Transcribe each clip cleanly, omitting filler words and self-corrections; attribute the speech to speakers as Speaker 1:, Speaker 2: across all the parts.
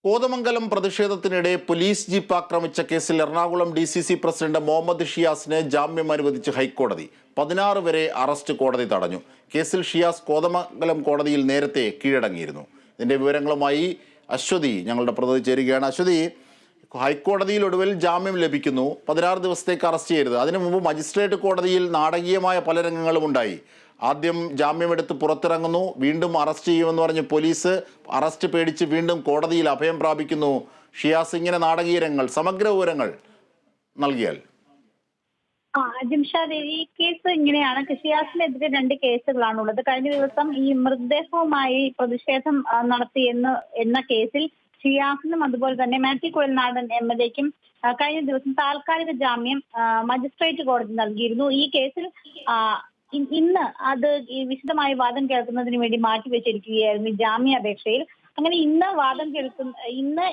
Speaker 1: Kothamangalam പ്രതിഷേധത്തിനിടെ police jeep ആക്രമിച്ച കേസിൽ Ernakulam DCC president Muhammad ഷിയാസിന് ജാമ്യം അനുവദിച്ച് ഹൈക്കോടതി. 16 വരെ അറസ്റ്റ് കോടതി തടഞ്ഞു. കേസിൽ ഷിയാസ് കോതമംഗലം കോടതിയിൽ നേരത്തെ കീഴടങ്ങിയിരുന്നു. ഇതിന്റെ വിവരങ്ങളുമായി അശ്വതി ഞങ്ങളുടെ പ്രതിനിധി ചേരുകയാണ്. അശ്വതി, ഹൈക്കോടതിയിൽ ഒടുവിൽ ജാമ്യം ലഭിക്കുന്നു. 16 ദിവസത്തേക്ക് അറസ്റ്റ് ചെയ്യരുത്. അതിനു മുമ്പ് മജിസ്ട്രേറ്റ് കോടതിയിൽ നാടകീയമായ പല രംഗങ്ങളും ഉണ്ടായി. ആദ്യം ജാമ്യമെടുത്ത് പുറത്തിറങ്ങുന്നു, വീണ്ടും അറസ്റ്റ് ചെയ്യുമെന്ന് പറഞ്ഞ് പോലീസ് അറസ്റ്റ് പേടിച്ച് വീണ്ടും കോടതിയിൽ അഭയം പ്രാപിക്കുന്നു. ഷിയാസ്, ഇങ്ങനെ നാടകീയ രംഗങ്ങൾ, സമഗ്ര വിവരങ്ങൾ നൽകിയാൽ.
Speaker 2: ജിംഷാദ്, ഈ കേസ് ഇങ്ങനെയാണ്. ഷിയാസിനെതിരെ 2 കേസുകളാണുള്ളത്. കഴിഞ്ഞ ദിവസം ഈ മൃതദേഹവുമായി പ്രതിഷേധം നടത്തി എന്ന കേസിൽ ഷിയാസിനും അതുപോലെ തന്നെ മാത്യു കുഴൽനാടൻ MLAക്കും കഴിഞ്ഞ ദിവസം താൽക്കാലിക ജാമ്യം മജിസ്ട്രേറ്റ് കോടതി നൽകിയിരുന്നു. ഈ കേസിൽ ഇന്ന് അത് വിശദമായ വാദം കേൾക്കുന്നതിന് വേണ്ടി മാറ്റിവെച്ചിരിക്കുകയായിരുന്നു ഈ ജാമ്യാപേക്ഷയിൽ. അങ്ങനെ ഇന്ന് വാദം ഇന്ന്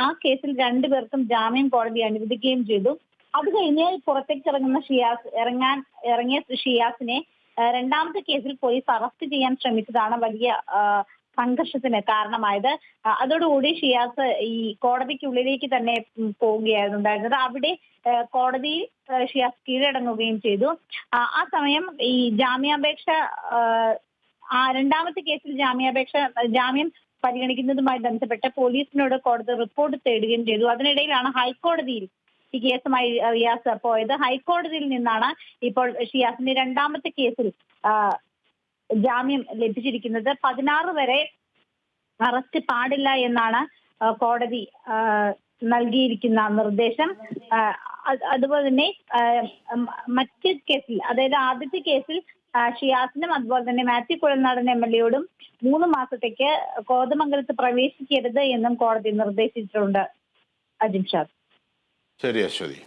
Speaker 2: ആ കേസിൽ 2 പേർക്കും ജാമ്യം കോടതി അനുവദിക്കുകയും ചെയ്തു. അത് കഴിഞ്ഞ് പുറത്തേക്ക് ഇറങ്ങിയ ഷിയാസിനെ രണ്ടാമത്തെ കേസിൽ പോലീസ് അറസ്റ്റ് ചെയ്യാൻ ശ്രമിച്ചതാണ് വലിയ സംഘർഷത്തിന് കാരണമായത്. അതോടുകൂടി ഷിയാസ് ഈ കോടതിക്കുള്ളിലേക്ക് തന്നെ പോവുകയായിരുന്നു ഉണ്ടായിരുന്നത്. അവിടെ കോടതിയിൽ ഷിയാസ് കീഴടങ്ങുകയും ചെയ്തു. ആ സമയം ഈ ജാമ്യാപേക്ഷ രണ്ടാമത്തെ കേസിൽ ജാമ്യം പരിഗണിക്കുന്നതുമായി ബന്ധപ്പെട്ട് പോലീസിനോട് കോടതി റിപ്പോർട്ട് തേടുകയും ചെയ്തു. അതിനിടയിലാണ് ഹൈക്കോടതിയിൽ ഈ കേസുമായി റിയാസ് പോയത്. ഹൈക്കോടതിയിൽ നിന്നാണ് ഇപ്പോൾ ഷിയാസിന്റെ രണ്ടാമത്തെ കേസിൽ ജാമ്യം ലഭിച്ചിരിക്കുന്നത്. 16 വരെ അറസ്റ്റ് പാടില്ല എന്നാണ് കോടതി നൽകിയിരിക്കുന്ന നിർദ്ദേശം. അതുപോലെ തന്നെ മറ്റ് കേസിൽ, അതായത് ആദ്യത്തെ കേസിൽ ഷിയാസിനും അതുപോലെ തന്നെ മാത്യു കുഴൽനാടൻ MLAയോടും 3 മാസത്തേക്ക് കോതമംഗലത്ത് പ്രവേശിക്കരുത് എന്നും കോടതി നിർദ്ദേശിച്ചിട്ടുണ്ട്. ജിംഷാദ്.
Speaker 1: ശരി അശ്വതി.